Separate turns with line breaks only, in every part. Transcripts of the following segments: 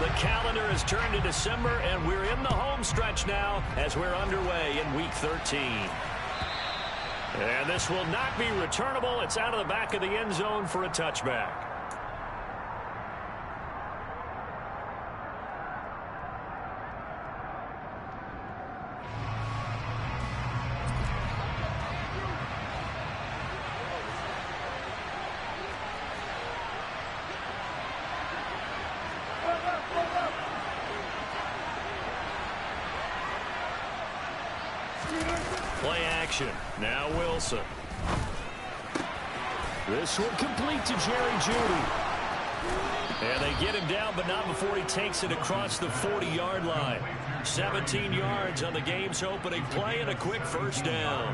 The calendar has turned to December, and we're in the home stretch now as we're underway in Week 13. And this will not be returnable. It's out of the back of the end zone for a touchback. Play action. Now Wilson. This one complete to Jerry Jeudy. And they get him down, but not before he takes it across the 40-yard line. 17 yards on the game's opening play and a quick first down.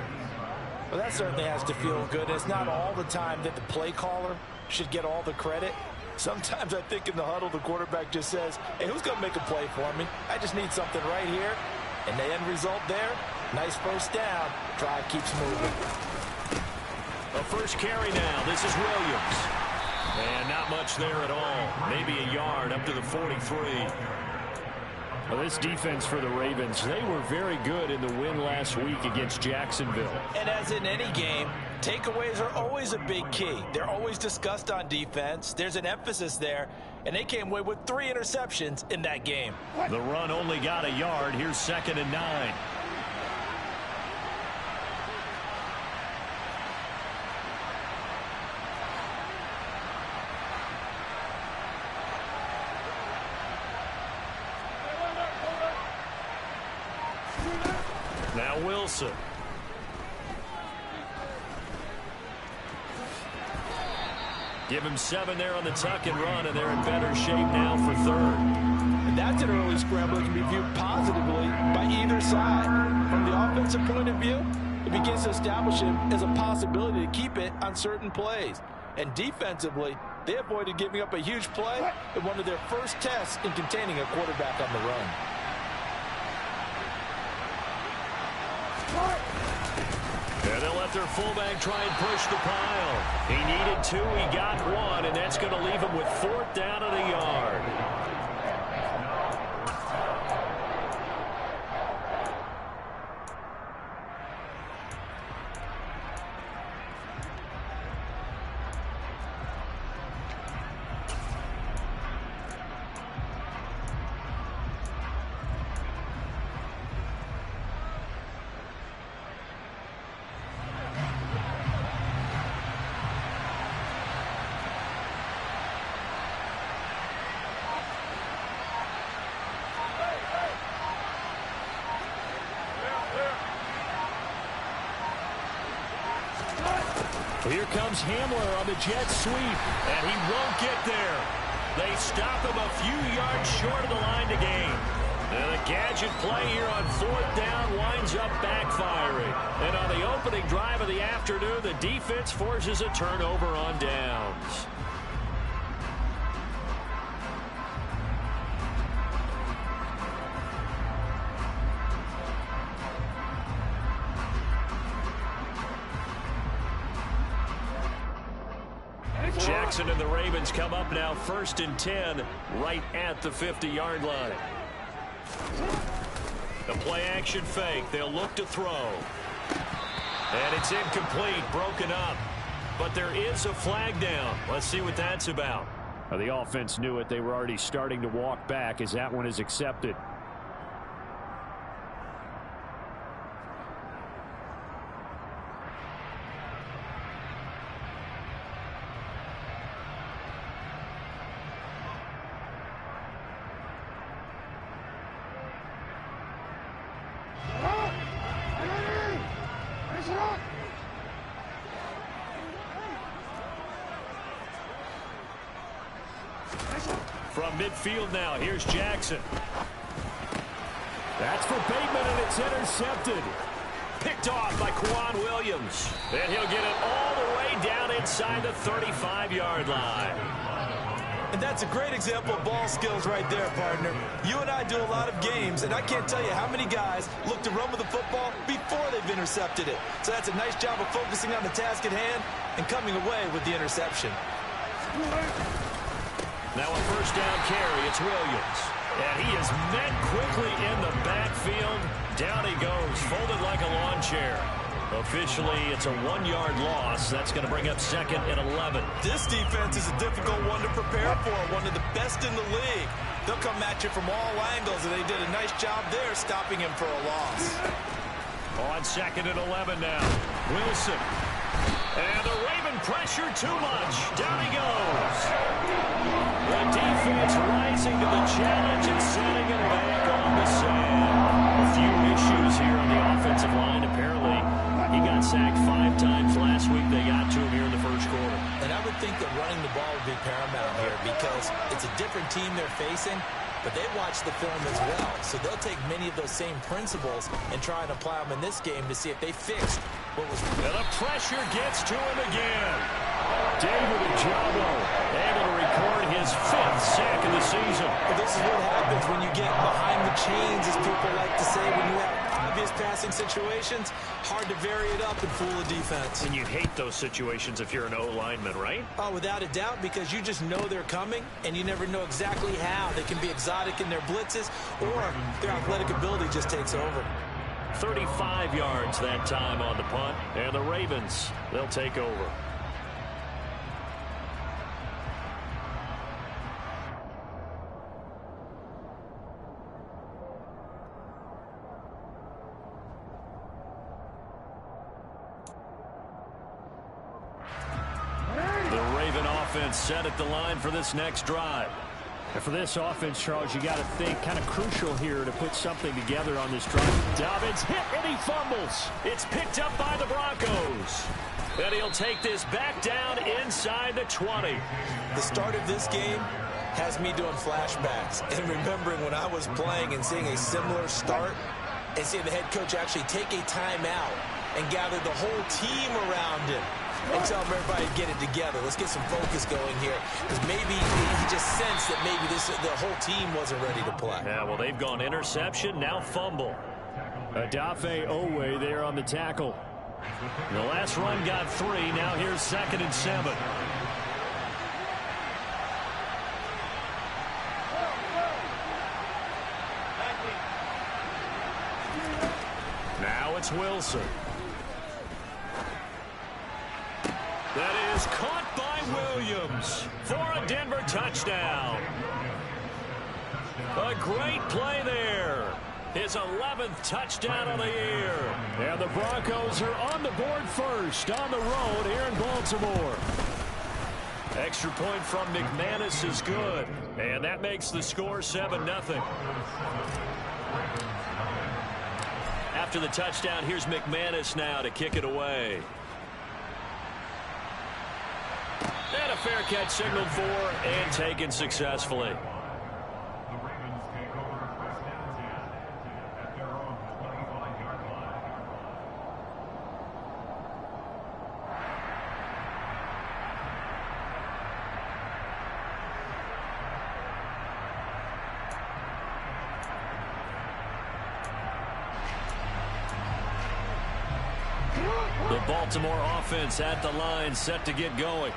Well, that certainly has to feel good. It's not all the time that the play caller should get all the credit. Sometimes I think in the huddle, the quarterback just says, hey, who's going to make a play for me? I just need something right here. And the end result there, nice first down. Drive keeps moving.
A first carry now. This is Williams. And not much there at all. Maybe a yard up to the 43. Well, this defense for the Ravens, they were very good in the win last week against Jacksonville.
And as in any game, takeaways are always a big key. They're always discussed on defense. There's an emphasis there. And they came away with 3 interceptions in that game.
The run only got a yard. Here's 2nd and 9. Now Wilson. Give him 7 there on the tuck and run, and they're in better shape now for 3rd.
And that's an early scramble that can be viewed positively by either side. From the offensive point of view, it begins to establish him as a possibility to keep it on certain plays. And defensively, they avoided giving up a huge play in one of their first tests in containing a quarterback on the run.
And they'll let their fullback try and push the pile. He needed 2, he got 1, and that's going to leave him with 4th down and a yard. Here comes Hamler on the jet sweep, and he won't get there. They stop him a few yards short of the line to gain. And the gadget play here on 4th down winds up backfiring. And on the opening drive of the afternoon, the defense forces a turnover on downs. Jackson and the Ravens come up now 1st and 10 right at the 50-yard line. The play action fake. They'll look to throw. And it's incomplete, broken up. But there is a flag down. Let's see what that's about. Well, the offense knew it. They were already starting to walk back as that one is accepted. From midfield now, here's Jackson. That's for Bateman, and it's intercepted. Picked off by Quan Williams. And he'll get it all the way down inside the 35-yard line.
And that's a great example of ball skills right there, partner. You and I do a lot of games, and I can't tell you how many guys look to run with the football before they've intercepted it. So that's a nice job of focusing on the task at hand and coming away with the interception.
Now a first down carry. It's Williams. And he is met quickly in the backfield. Down he goes, folded like a lawn chair. Officially, it's a 1-yard loss. That's going to bring up 2nd and 11.
This defense is a difficult one to prepare for, one of the best in the league. They'll come at you from all angles, and they did a nice job there stopping him for a loss.
On 2nd and 11 now. Wilson. And the Raven pressure too much. Down he goes. The defense rising to the challenge and setting it back on the sand. A few issues here on the offensive line. Apparently, he got sacked 5 times last week. They got to him here in the first quarter.
And I would think that running the ball would be paramount here because it's a different team they're facing, but they watch the film as well. So they'll take many of those same principles and try and apply them in this game to see if they fixed what was.
And the pressure gets to him again. David Ojabo able to record his 5th sack of the season.
Well, this is what happens when you get behind the chains, as people like to say, when you have obvious passing situations. Hard to vary it up and fool a defense.
And you hate those situations if you're an O-lineman, right?
Oh, without a doubt, because you just know they're coming, and you never know exactly how. They can be exotic in their blitzes, or their athletic ability just takes over.
35 yards that time on the punt, and the Ravens, they'll take over. Set at the line for this next drive.
And for this offense, Charles, you got to think kind of crucial here to put something together on this drive.
Dobbins hit and he fumbles. It's picked up by the Broncos. And he'll take this back down inside the 20.
The start of this game has me doing flashbacks and remembering when I was playing and seeing a similar start and seeing the head coach actually take a timeout and gather the whole team around him and tell everybody to get it together. Let's get some focus going here, because maybe he just sensed that maybe the whole team wasn't ready to play.
Yeah, well, they've gone interception, now fumble.
Adafe Owe there on the tackle.
The last run got 3. Now here's 2nd and 7. Now it's Wilson. That is caught by Williams for a Denver touchdown. A great play there. His 11th touchdown of the year.
And the Broncos are on the board first on the road here in Baltimore.
Extra point from McManus is good. And that makes the score 7-0. After the touchdown, here's McManus now to kick it away. And a fair catch signaled for and taken successfully. The Baltimore offense at the line, set to get going.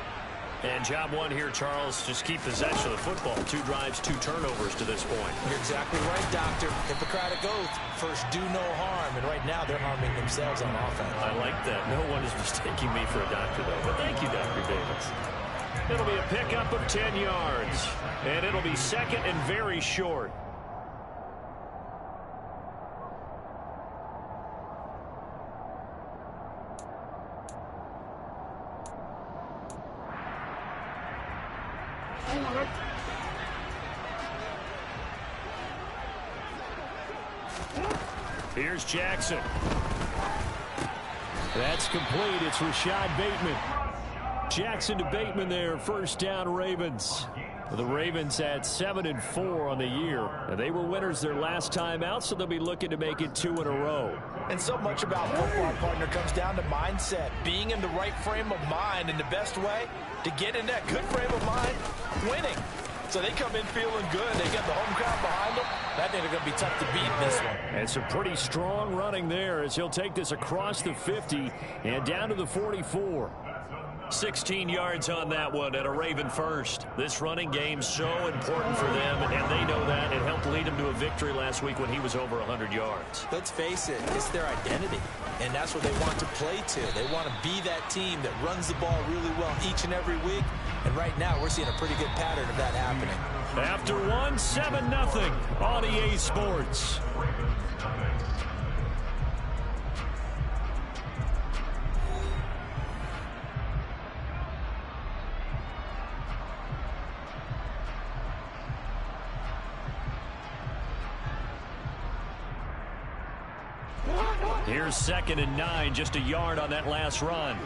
And job one here, Charles, just keep possession of the football. 2 drives, 2 turnovers to this point.
You're exactly right, Doctor. Hippocratic oath. First, do no harm. And right now, they're harming themselves on offense.
I like that. No one is mistaking me for a doctor, though. But thank you, Dr. Davis. It'll be a pickup of 10 yards. And it'll be 2nd and very short. Here's Jackson.
That's complete. It's Rashad Bateman. Jackson to Bateman there. First down, Ravens. The Ravens had 7-4 on the year. And they were winners their last time out, so they'll be looking to make it 2 in a row.
And so much about football, partner, comes down to mindset. Being in the right frame of mind, and the best way to get in that good frame of mind, winning. So they come in feeling good. They get the home crowd behind them. I think they're going to be tough to beat in this one.
And some pretty strong running there as he'll take this across the 50 and down to the 44.
16 yards on that one and a Raven first. This running game so important for them, and they know that. It helped lead them to a victory last week when he was over 100 yards.
Let's face it, it's their identity, and that's what they want to play to. They want to be that team that runs the ball really well each and every week, and right now we're seeing a pretty good pattern of that happening.
After 7-0 on EA Sports. Here's 2nd and 9, just a yard on that last run.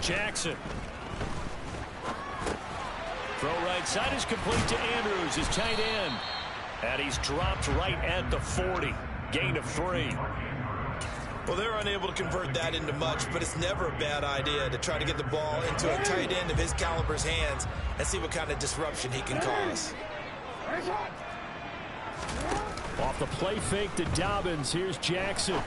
Jackson. Throw right side is complete to Andrews, his tight end. And he's dropped right at the 40. Gain of 3.
Well, they're unable to convert that into much, but it's never a bad idea to try to get the ball into a tight end of his caliber's hands and see what kind of disruption he can cause.
Off the play fake to Dobbins. Here's Jackson.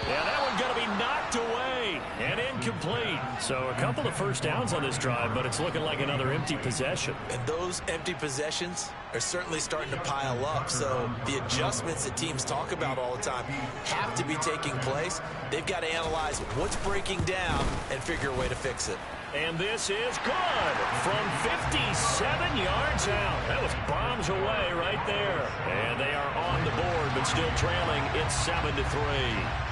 Yeah, that one's going to be knocked away and incomplete. So a couple of first downs on this drive, but it's looking like another empty possession.
And those empty possessions are certainly starting to pile up. So the adjustments that teams talk about all the time have to be taking place. They've got to analyze what's breaking down and figure a way to fix it.
And this is good from 57 yards out. That was bombs away right there. And they are on the board, but still trailing. It's 7-3.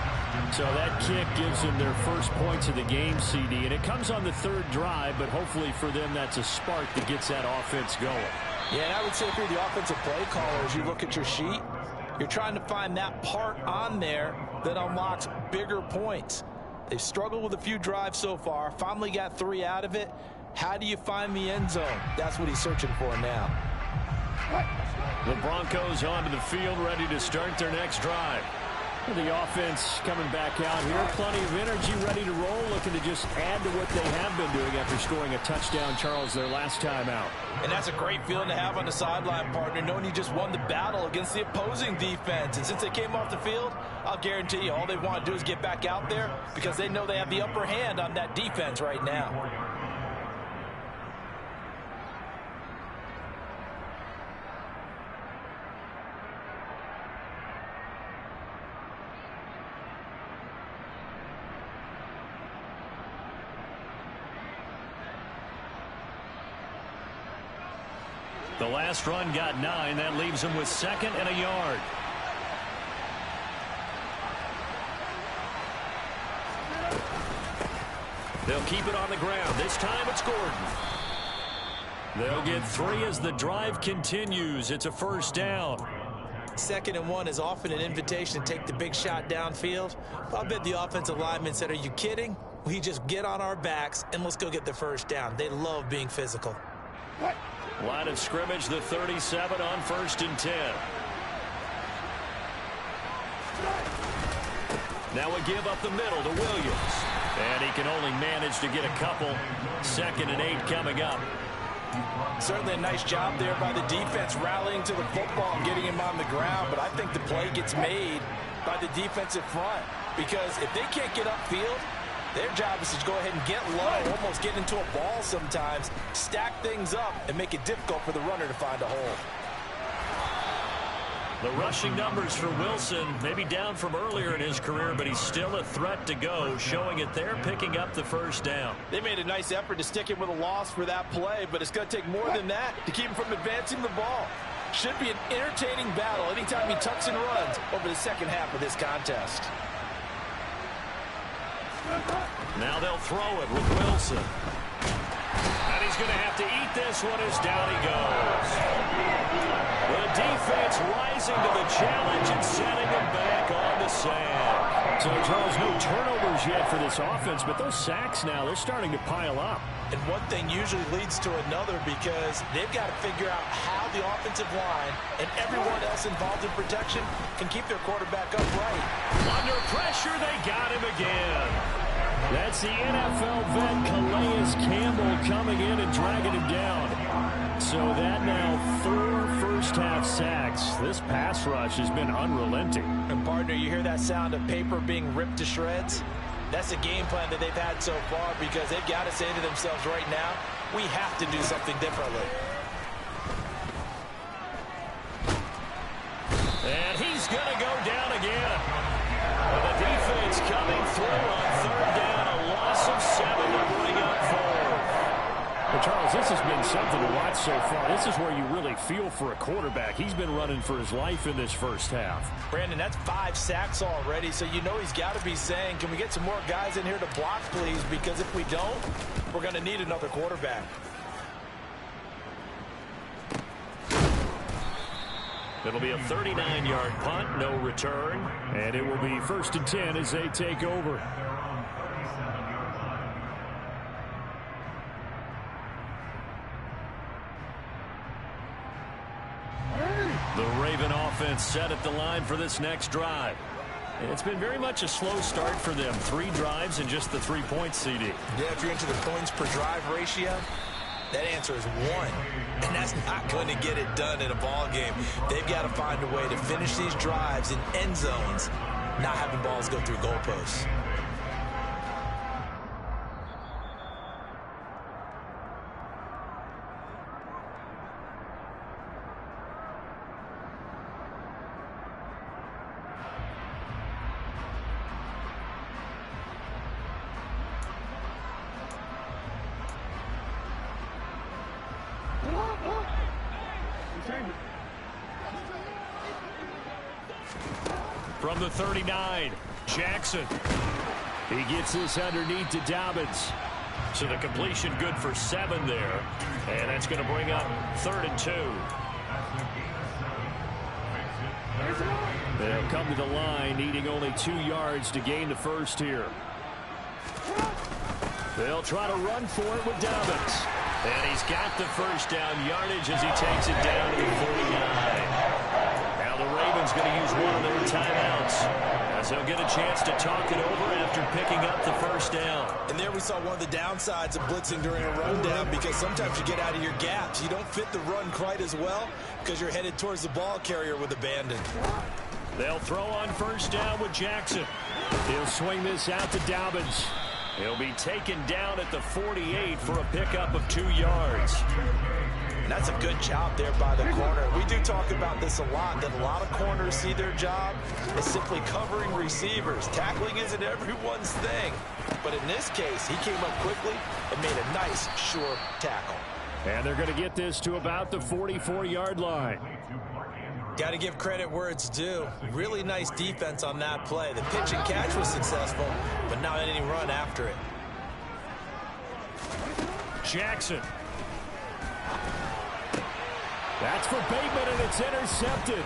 So that kick gives them their first points of the game, CD, and it comes on the 3rd drive, but hopefully for them that's a spark that gets that offense going.
Yeah, and I would say if you're the offensive play caller, as you look at your sheet, you're trying to find that part on there that unlocks bigger points. They've struggled with a few drives so far, finally got 3 out of it. How do you find the end zone? That's what he's searching for now.
The Broncos onto the field, ready to start their next drive.
The offense coming back out here. Plenty of energy, ready to roll, looking to just add to what they have been doing after scoring a touchdown, Charles, their last time out.
And that's a great feeling to have on the sideline, partner, knowing you just won the battle against the opposing defense. And since they came off the field, I'll guarantee you all they want to do is get back out there because they know they have the upper hand on that defense right now.
The last run got 9. That leaves them with 2nd and a yard. They'll keep it on the ground. This time it's Gordon. They'll get 3 as the drive continues. It's a first down.
2nd and 1 is often an invitation to take the big shot downfield. I bet the offensive lineman said, are you kidding? We just get on our backs and let's go get the first down. They love being physical.
Line of scrimmage, the 37 on 1st and 10. Now a give up the middle to Williams. And he can only manage to get a couple. 2nd and 8 coming up.
Certainly a nice job there by the defense rallying to the football and getting him on the ground. But I think the play gets made by the defensive front. Because if they can't get upfield, their job is to go ahead and get low, almost get into a ball sometimes, stack things up, and make it difficult for the runner to find a hole.
The rushing numbers for Wilson, maybe down from earlier in his career, but he's still a threat to go, showing it there, picking up the first down.
They made a nice effort to stick him with a loss for that play, but it's going to take more than that to keep him from advancing the ball. Should be an entertaining battle anytime he tucks and runs over the second half of this contest.
Now they'll throw it with Wilson. And he's going to have to eat this one as down he goes. The defense rising to the challenge and sending him back on the sack.
So, Charles, no turnovers yet for this offense, but those sacks now, they're starting to pile up.
And one thing usually leads to another because they've got to figure out how the offensive line and everyone else involved in protection can keep their quarterback upright.
Under pressure, they got him again.
That's the NFL vet Calais Campbell coming in and dragging him down. So that now 4 first-half sacks. This pass rush has been unrelenting.
And partner, you hear that sound of paper being ripped to shreds? That's the game plan that they've had so far, because they've got to say to themselves right now, we have to do something differently.
And he's going to go down again. With the defense coming through on third down, a loss of 7 to bring up 4.
Well, Charles, this has been something to watch so far. This is where you really feel for a quarterback. He's been running for his life in this first half.
Brandon, that's 5 sacks already, so you know he's got to be saying, can we get some more guys in here to block, please? Because if we don't, we're going to need another quarterback.
It'll be a 39-yard punt, no return.
And it will be 1st and 10 as they take over. The Raven offense set at the line for this next drive. It's been very much a slow start for them. 3 drives and just the 3 points, CD.
Yeah, if you're into the points per drive ratio, that answer is 1. And that's not going to get it done in a ball game. They've got to find a way to finish these drives in end zones, not having balls go through goalposts.
From the 39, Jackson. He gets this underneath to Dobbins.
So the completion good for 7 there. And that's going to bring up 3rd and 2.
They'll come to the line, needing only 2 yards to gain the first here. They'll try to run for it with Dobbins.
And he's got the first down yardage as he takes it down to the 49. Now the Ravens going to use one of their timeouts, as they'll get a chance to talk it over after picking up the first down.
And there we saw one of the downsides of blitzing during a rundown, because sometimes you get out of your gaps. You don't fit the run quite as well because you're headed towards the ball carrier with abandon.
They'll throw on first down with Jackson. He'll swing this out to Dobbins.
He'll be taken down at the 48 for a pickup of 2 yards.
And that's a good job there by the corner. We do talk about this a lot, that a lot of corners see their job as simply covering receivers. Tackling isn't everyone's thing. But in this case, he came up quickly and made a nice, sure tackle.
And they're going to get this to about the 44-yard line.
Got to give credit where it's due. Really nice defense on that play. The pitch and catch was successful, but not any run after it.
Jackson. That's for Bateman, and it's intercepted.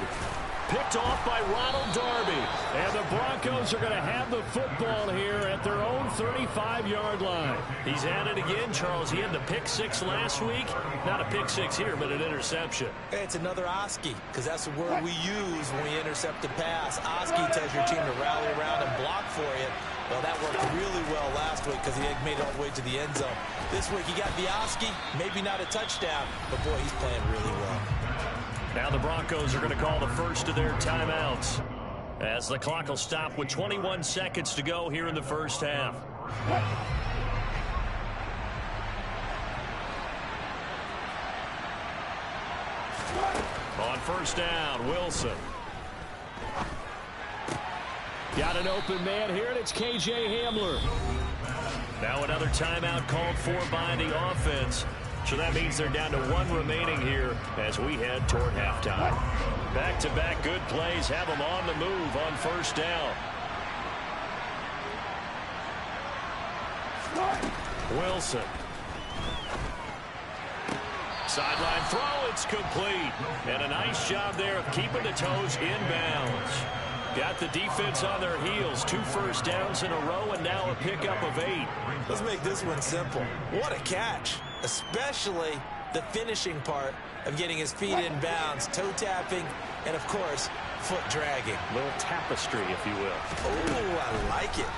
Picked off by Ronald Darby. And the Broncos are going to have the football here at their own 35-yard line.
He's at it again, Charles. He had the pick 6 last week. Not a pick 6 here, but an interception.
It's another Oski, because that's the word we use when we intercept a pass. Oski tells your team to rally around and block for you. Well, that worked really well last week because he had made it all the way to the end zone. This week he got the Oski, maybe not a touchdown, but boy, he's playing really well.
Now the Broncos are going to call the first of their timeouts, as the clock will stop with 21 seconds to go here in the first half. On first down, Wilson.
Got an open man here, and it's K.J. Hamler.
Now another timeout called for by the offense. So that means they're down to 1 remaining here as we head toward halftime. Back-to-back good plays have them on the move on first down. Wilson. Sideline throw, it's complete. And a nice job there of keeping the toes inbounds. Got the defense on their heels. 2 first downs in a row, and now a pickup of 8.
Let's make this one simple. What a catch, especially the finishing part of getting his feet in bounds, toe tapping, and of course, foot dragging.
A little tapestry, if you will.
Oh, I like it.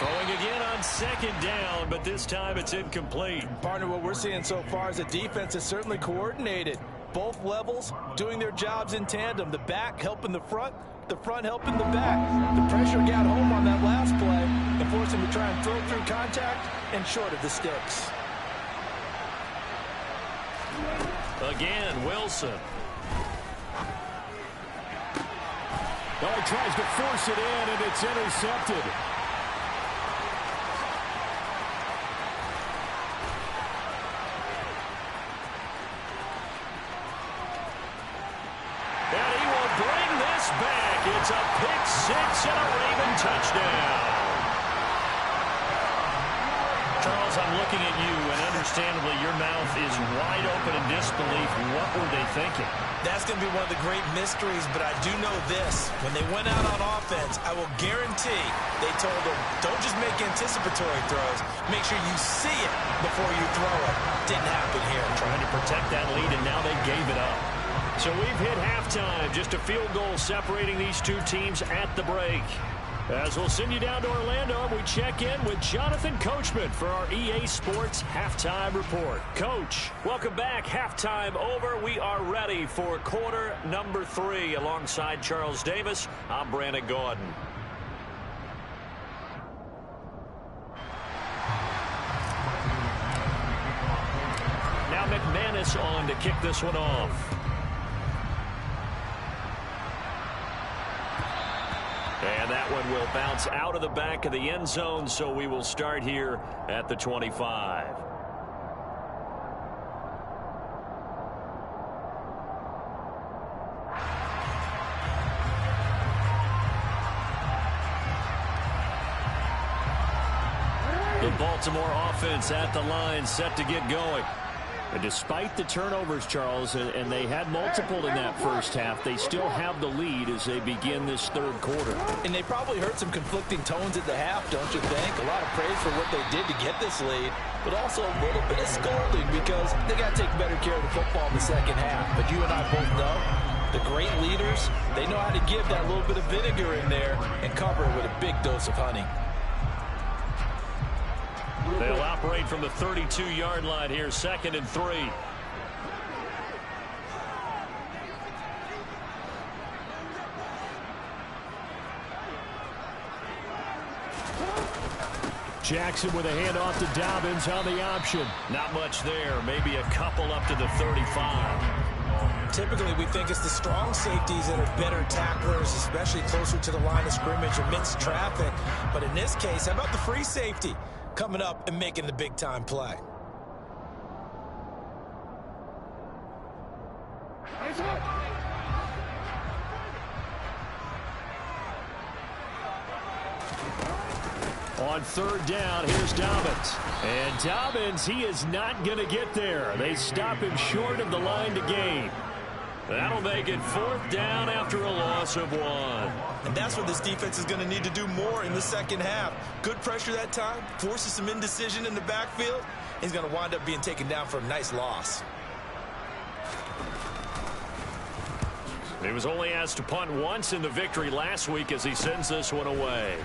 Throwing again on second down, but this time it's incomplete.
Partner, what we're seeing so far is the defense is certainly coordinated. Both levels doing their jobs in tandem. The back helping the front helping the back. The pressure got home on that last play and forced him to try and throw through contact and short of the sticks.
Again, Wilson. Oh, he tries to force it in, and it's intercepted. And he will bring this back. It's a pick six and a Raven touchdown. Charles, I'm looking at you, and understandably your mouth is wide open in disbelief. What were they thinking?
That's going to be one of the great mysteries, but I do know this. When they went out on offense, I will guarantee they told them, don't just make anticipatory throws. Make sure you see it before you throw it. Didn't happen here.
Trying to protect that lead, and now they gave it up. So we've hit halftime. Just a field goal separating these two teams at the break. As we'll send you down to Orlando, we check in with Jonathan Coachman for our EA Sports Halftime Report. Coach, welcome back. Halftime over. We are ready for quarter number 3. Alongside Charles Davis, I'm Brandon Gaudin. Now McManus on to kick this one off. And that one will bounce out of the back of the end zone, so we will start here at the 25. The Baltimore offense at the line, set to get going. And despite the turnovers, Charles, and they had multiple in that first half, they still have the lead as they begin this third quarter.
And they probably heard some conflicting tones at the half, don't you think? A lot of praise for what they did to get this lead, but also a little bit of scolding because they got to take better care of the football in the second half. But you and I both know the great leaders, they know how to give that little bit of vinegar in there and cover it with a big dose of honey.
They'll operate from the 32-yard line here, 2nd and 3. Jackson with a handoff to Dobbins on the option. Not much there, maybe a couple up to the 35.
Typically, we think it's the strong safeties that are better tacklers, especially closer to the line of scrimmage amidst traffic. But in this case, how about the free safety coming up and making the big-time play? On 3rd down, here's Dobbins. And Dobbins, he is not going to get there. They stop him short of the line to gain. That'll make it 4th down after a loss of 1. And that's what this defense is going to need to do more in the second half. Good pressure that time, forces some indecision in the backfield. He's going to wind up being taken down for a nice loss.
He was only asked to punt once in the victory last week as he sends this one away.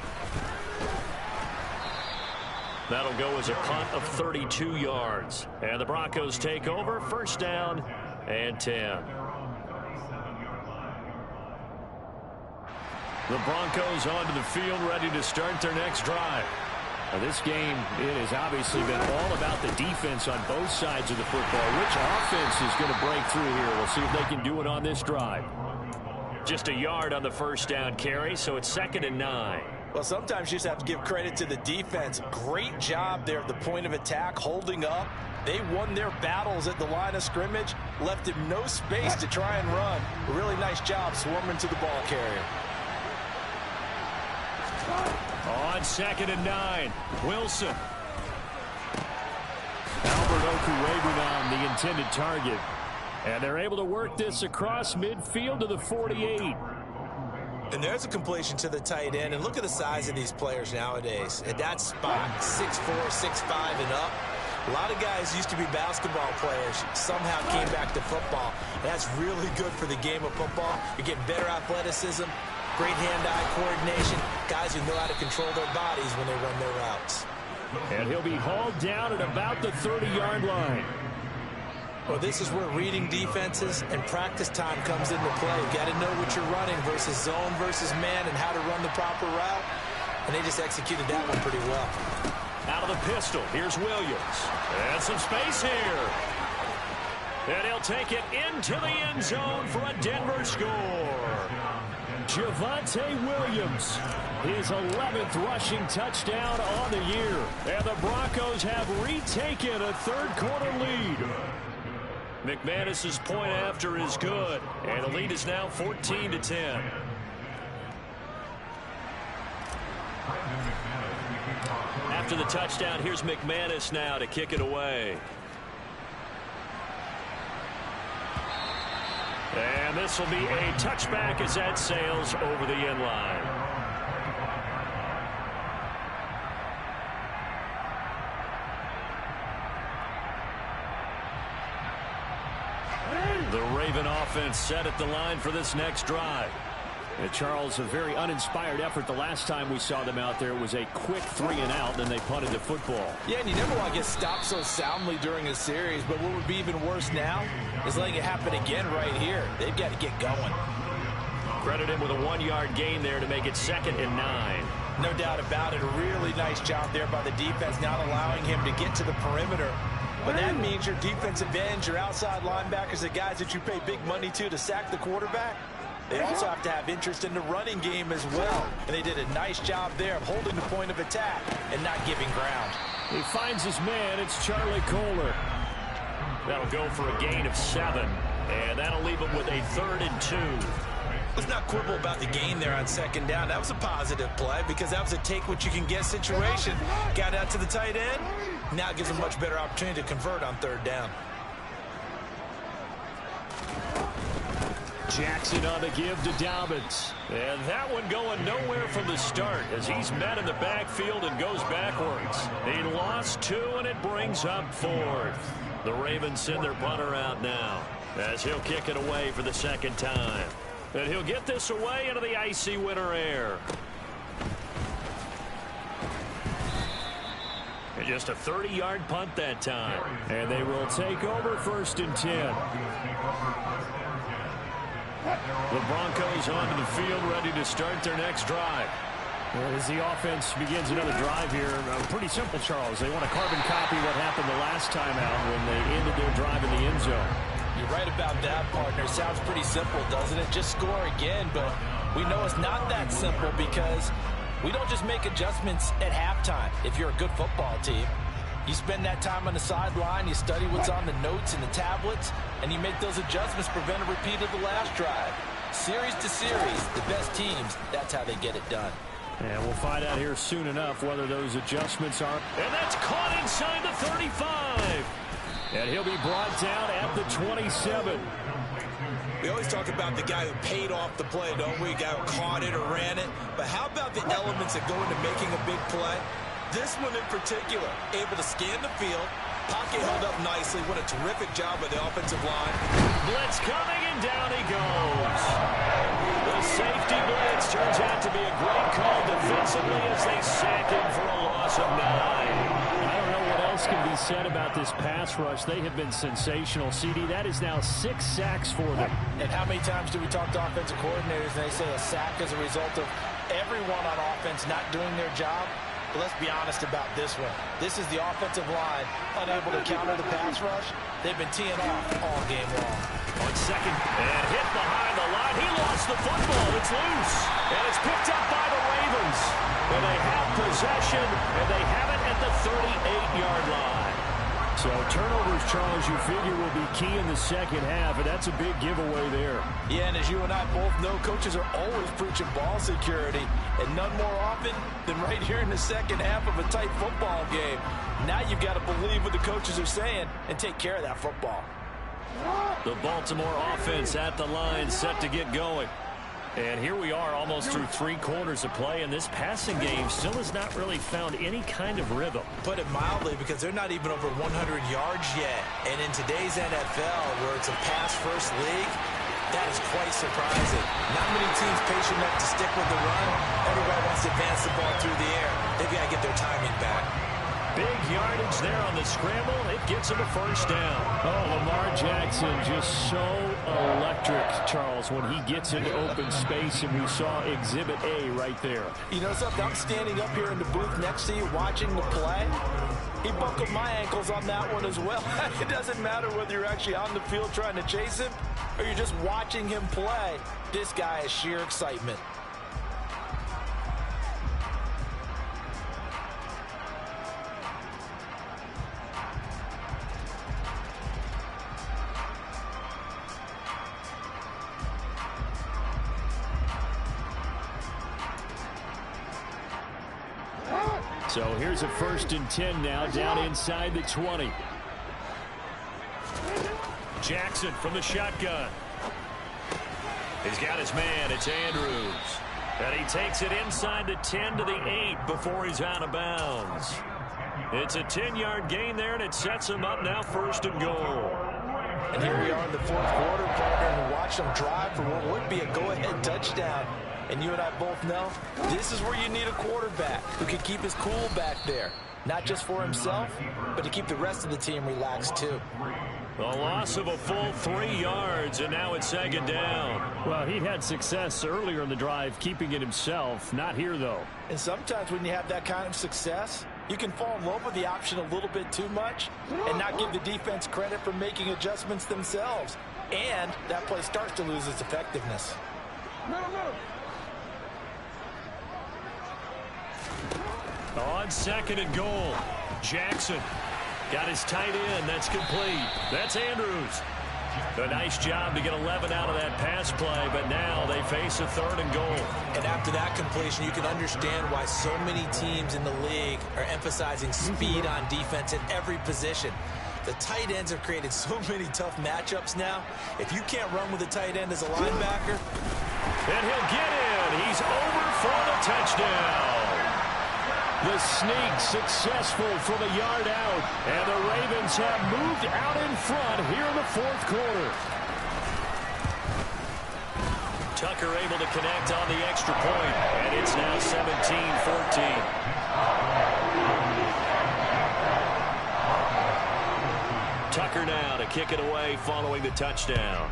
That'll go as a punt of 32 yards. And the Broncos take over, 1st down and 10. The Broncos onto the field, ready to start their next drive. Now this game, it has obviously been all about the defense on both sides of the football. Which offense is going to break through here? We'll see if they can do it on this drive. Just a yard on the 1st down carry, so it's 2nd and 9.
Well, sometimes you just have to give credit to the defense. Great job there at the point of attack, holding up. They won their battles at the line of scrimmage, left him no space to try and run. A really nice job swarming to the ball carrier.
On 2nd and 9, Wilson. Albert Okurebunan, the intended target. And they're able to work this across midfield to the 48.
And there's a completion to the tight end. And look at the size of these players nowadays. At that spot, 6'4", 6'5", and up. A lot of guys used to be basketball players, somehow came back to football. That's really good for the game of football. You're getting better athleticism, great hand-eye coordination, guys who know how to control their bodies when they run their routes.
And he'll be hauled down at about the 30-yard line.
Well, this is where reading defenses and practice time comes into play. You got to know what you're running versus zone versus man and how to run the proper route. And they just executed that one pretty well.
Out of the pistol, here's Williams. And some space here. And he'll take it into the end zone for a Denver score.
Javonte Williams, his 11th rushing touchdown on the year. And the Broncos have retaken a third-quarter lead.
McManus's point after is good. And the lead is now 14-10. After the touchdown, here's McManus now to kick it away. And this will be a touchback as that sails over the end line. The Raven offense set at the line for this next drive. And Charles, a very uninspired effort the last time we saw them out there. It was a quick 3-and-out, then they punted the football.
Yeah, and you never want to get stopped so soundly during a series, but what would be even worse now is letting it happen again right here. They've got to get going.
Credit him with a 1-yard gain there to make it 2nd and 9.
No doubt about it. A really nice job there by the defense, not allowing him to get to the perimeter. But that means your defensive ends, your outside linebackers, the guys that you pay big money to sack the quarterback, they also have to have interest in the running game as well. And they did a nice job there of holding the point of attack and not giving ground.
He finds his man. It's Charlie Kohler.
That'll go for a gain of 7. And that'll leave him with a 3rd and 2.
Let's not quibble about the gain there on 2nd down. That was a positive play because that was a take-what-you-can-get situation. Got out to the tight end. Now it gives him a much better opportunity to convert on 3rd down.
Jackson on the give to Dobbins.
And that one going nowhere from the start as he's met in the backfield and goes backwards. He lost 2, and it brings up 4th. The Ravens send their punter out now as he'll kick it away for the 2nd time. And he'll get this away into the icy winter air. And just a 30-yard punt that time.
And they will take over 1st and 10.
The Broncos onto the field ready to start their next drive.
As the offense begins another drive here, pretty simple, Charles. They want to carbon copy what happened the last time out when they ended their drive in the end zone.
You're right about that, partner. Sounds pretty simple, doesn't it? Just score again, but we know it's not that simple because we don't just make adjustments at halftime. If you're a good football team, you spend that time on the sideline, you study what's on the notes and the tablets, and you make those adjustments to prevent a repeat of the last drive. Series to series, the best teams, that's how they get it done.
And we'll find out here soon enough whether those adjustments are.
And that's caught inside the 35.
And he'll be brought down at the 27.
We always talk about the guy who paid off the play, don't we? The guy who caught it or ran it. But how about the elements that go into making a big play? This one in particular, able to scan the field. Pocket held up nicely. What a terrific job by the offensive line.
Blitz coming, and down he goes. The safety blitz turns out to be a great call defensively as they sack him for a loss of 9.
I don't know what else can be said about this pass rush. They have been sensational. CD, that is now 6 sacks for them.
And how many times do we talk to offensive coordinators and they say a sack is a result of everyone on offense not doing their job? But let's be honest about this one. This is the offensive line unable to counter the pass rush. They've been teeing off all game long.
On 2nd, and hit behind the line. He lost the football. It's loose. And it's picked up by the Ravens. And they have possession, and they have it at the 38-yard line.
So turnovers, Charles, you figure will be key in the second half, and that's a big giveaway there.
Yeah, and as you and I both know, coaches are always preaching ball security, and none more often than right here in the second half of a tight football game. Now you've got to believe what the coaches are saying and take care of that football.
The Baltimore offense at the line, set to get going. And here we are almost through 3 quarters of play, and this passing game still has not really found any kind of rhythm.
Put it mildly, because they're not even over 100 yards yet. And in today's NFL, where it's a pass-first league, That is quite surprising. Not many teams patient enough to stick with the run. Everybody wants to advance the ball through the air. They've got to get their timing back.
Big yardage there on the scramble. It gets him a first down.
Oh, Lamar Jackson just so electric, Charles, when he gets into open space, and we saw Exhibit A right there.
You know something? I'm standing up here in the booth next to you watching the play. He buckled my ankles on that one as well. It doesn't matter whether you're actually on the field trying to chase him or you're just watching him play. This guy is sheer excitement.
So here's a 1st and 10 now, down inside the 20.
Jackson from the shotgun. He's got his man. It's Andrews. And he takes it inside the 10 to the 8 before he's out of bounds. It's a 10-yard gain there, and it sets him up now 1st and goal.
And here we are in the 4th quarter, partner, and watch them drive for what would be a go-ahead touchdown. And you and I both know this is where you need a quarterback who can keep his cool back there. Not just for himself, but to keep the rest of the team relaxed too.
A loss of a full 3 yards, and now it's 2nd down.
Well, he had success earlier in the drive keeping it himself. Not here, though.
And sometimes when you have that kind of success, you can fall in love with the option a little bit too much and not give the defense credit for making adjustments themselves. And that play starts to lose its effectiveness.
On 2nd and goal, Jackson got his tight end. That's complete. That's Andrews. A nice job to get 11 out of that pass play, but now they face a 3rd and goal.
And after that completion, you can understand why so many teams in the league are emphasizing speed on defense at every position. The tight ends have created so many tough matchups now. If you can't run with a tight end as a linebacker.
And he'll get in. He's over for the touchdown.
The sneak successful from a yard out, and the Ravens have moved out in front here in the 4th quarter.
Tucker able to connect on the extra point, and it's now 17-14. Tucker now to kick it away following the touchdown.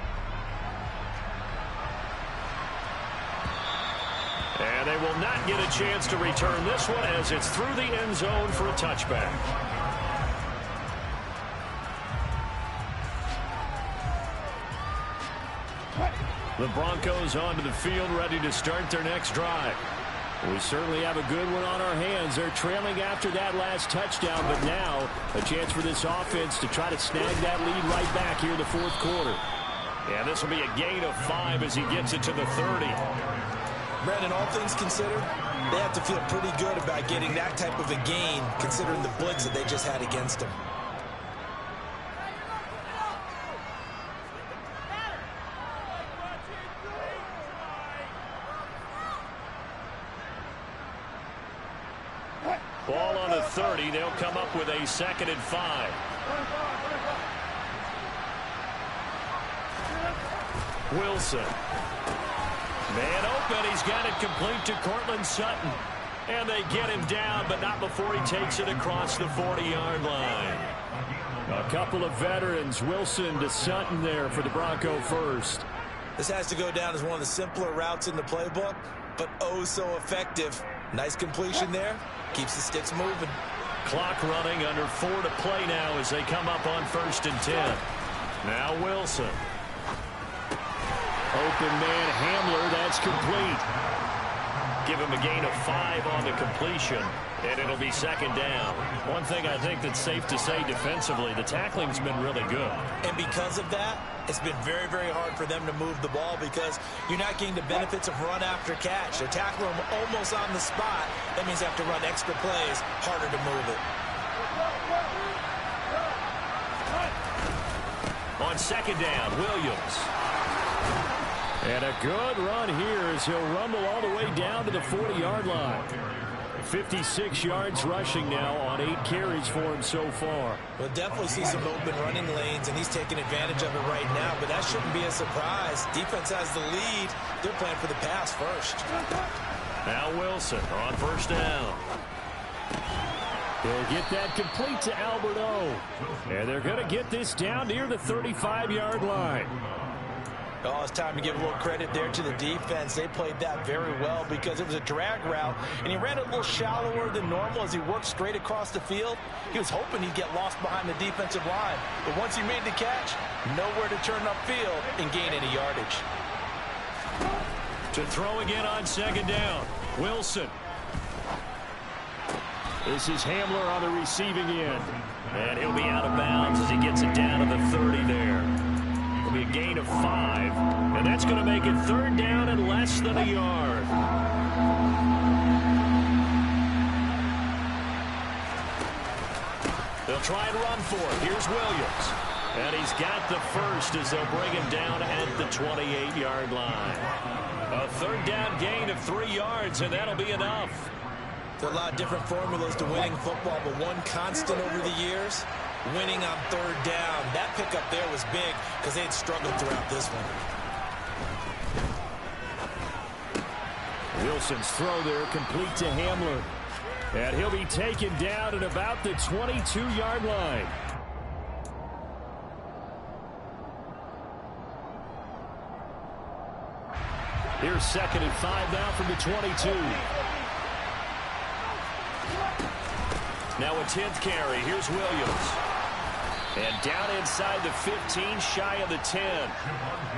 And they will not get a chance to return this one as it's through the end zone for a touchback. The Broncos onto the field ready to start their next drive. We certainly have a good one on our hands. They're trailing after that last touchdown, but now a chance for this offense to try to snag that lead right back here in the 4th quarter. And this will be a gain of 5 as he gets it to the 30.
Brandon, all things considered, they have to feel pretty good about getting that type of a gain, considering the blitz that they just had against them.
Ball on the 30. They'll come up with a 2nd and 5. Wilson. Man open. He's got it complete to Cortland Sutton. And they get him down, but not before he takes it across the 40-yard line.
A couple of veterans, Wilson to Sutton there for the Bronco first.
This has to go down as one of the simpler routes in the playbook, but oh so effective. Nice completion there. Keeps the sticks moving.
Clock running, under 4 to play now as they come up on 1st and 10. Now Wilson.
Open man Hamler, that's complete.
Give him a gain of 5 on the completion, and it'll be 2nd down. One thing I think that's safe to say defensively, the tackling's been really good.
And because of that, it's been very, very hard for them to move the ball because you're not getting the benefits of run after catch. They're tackling them almost on the spot. That means they have to run extra plays, harder to move it.
On 2nd down, Williams.
And a good run here as he'll rumble all the way down to the 40-yard line. 56 yards rushing now on 8 carries for him so far.
We'll definitely see some open running lanes, and he's taking advantage of it right now, but that shouldn't be a surprise. Defense has the lead. They're playing for the pass first.
Now Wilson on first down. He'll get that complete to Alberto. And they're going to get this down near the 35-yard line.
Oh, it's time to give a little credit there to the defense. They played that very well because it was a drag route, and he ran a little shallower than normal as he worked straight across the field. He was hoping he'd get lost behind the defensive line, but once he made the catch, nowhere to turn upfield and gain any yardage.
To throw again on second down, Wilson. This is Hamler on the receiving end. And he'll be out of bounds as he gets it down to the 30 there. It'll be a gain of 5. And that's going to make it third down and less than a yard. They'll try and run for it. Here's Williams. And he's got the first as they'll bring him down at the 28-yard line. A third down gain of 3 yards, and that'll be enough.
There are a lot of different formulas to winning football, but one constant over the years, winning on third down. That pickup there was big because they had struggled throughout this one.
Wilson's throw there complete to Hamler. And he'll be taken down at about the 22-yard line. Here's 2nd and 5 now from the 22. Now a 10th carry. Here's Williams. And down inside the 15, shy of the 10.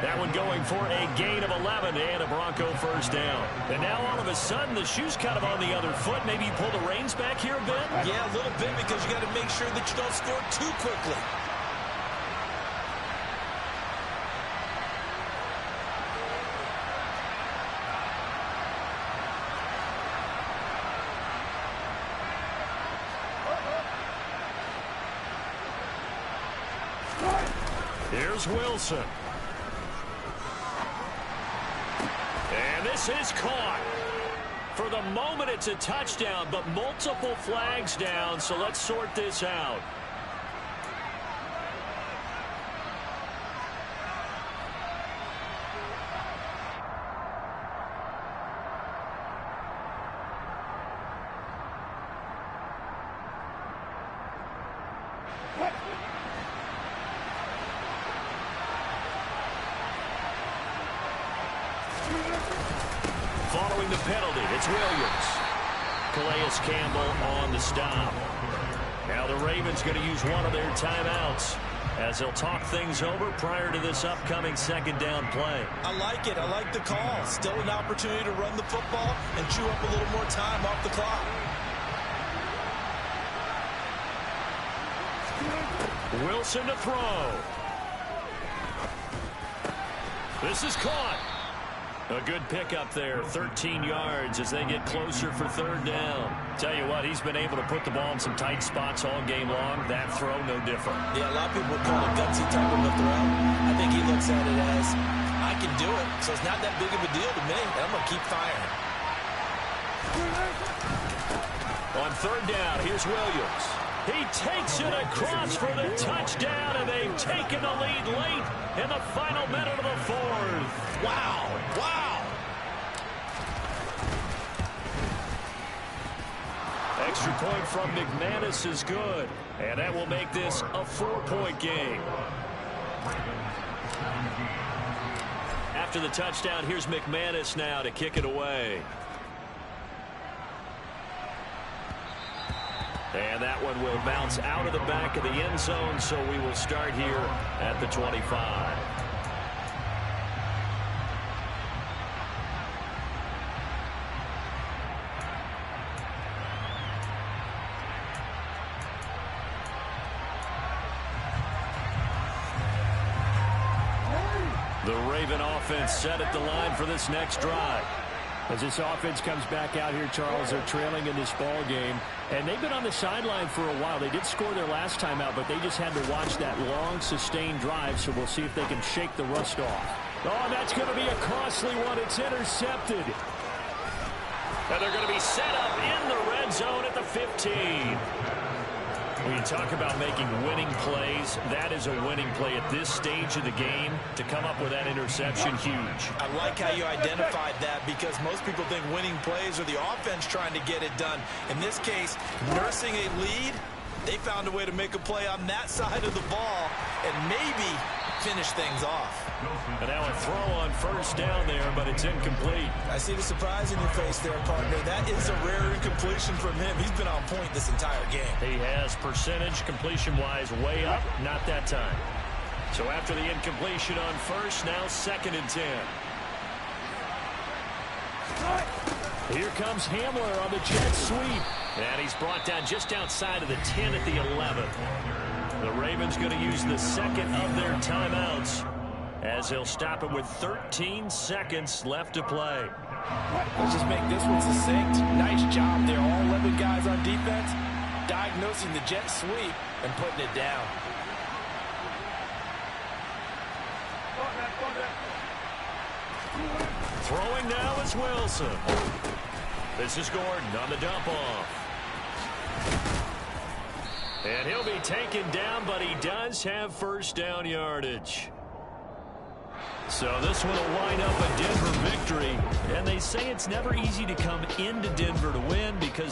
That one going for a gain of 11 and a Bronco first down. And now all of a sudden the shoe's kind of on the other foot. Maybe you pull the reins back here a bit?
Yeah, a little bit because you got to make sure that you don't score too quickly.
Here's Wilson. And this is caught. For the moment, it's a touchdown, but multiple flags down, so let's sort this out. Following the penalty, it's Williams. Calais Campbell on the stop. Now the Ravens going to use one of their timeouts as they'll talk things over prior to this upcoming second down play.
I like it. I like the call. Still an opportunity to run the football and chew up a little more time off the clock.
Wilson to throw. This is caught. A good pickup there, 13 yards as they get closer for third down. Tell you what, he's been able to put the ball in some tight spots all game long. That throw, no different.
Yeah, a lot of people would call it a gutsy type of a throw. I think he looks at it as, I can do it, so it's not that big of a deal to me, and I'm going to keep firing.
On third down, here's Williams. He takes it across for the touchdown, and they've taken the lead late in the final minute of the fourth.
Wow, wow.
Extra point from McManus is good, and that will make this a 4-point game. After the touchdown, here's McManus now to kick it away. And that one will bounce out of the back of the end zone, so we will start here at the 25. The Raven offense set at the line for this next drive. As this offense comes back out here, Charles, they're trailing in this ball game, and they've been on the sideline for a while. They did score their last time out, but they just had to watch that long, sustained drive, so we'll see if they can shake the rust off. Oh, that's going to be a costly one. It's intercepted.
And they're going to be set up in the red zone at the 15. When you talk about making winning plays, that is a winning play at this stage of the game. To come up with that interception, huge.
I like how you identified that, because most people think winning plays are the offense trying to get it done. In this case, nursing a lead, they found a way to make a play on that side of the ball and maybe finish things off.
And now a throw on first down there, but it's incomplete.
I see the surprise in your face there, partner. That is a rare incompletion from him. He's been on point this entire game.
He has percentage completion-wise way up, not that time.
So after the incompletion on first, now 2nd and 10.
Here comes Hamler on the jet sweep.
And he's brought down just outside of the 10 at the 11. The Ravens going to use the second of their timeouts, as he'll stop it with 13 seconds left to play.
Let's just make this one succinct. Nice job there. All 11 guys on defense diagnosing the jet sweep and putting it down.
Throwing now is Wilson. This is Gordon on the dump off. And he'll be taken down, but he does have first down yardage. So this one will wind up a Denver victory. And they say it's never easy to come into Denver to win, because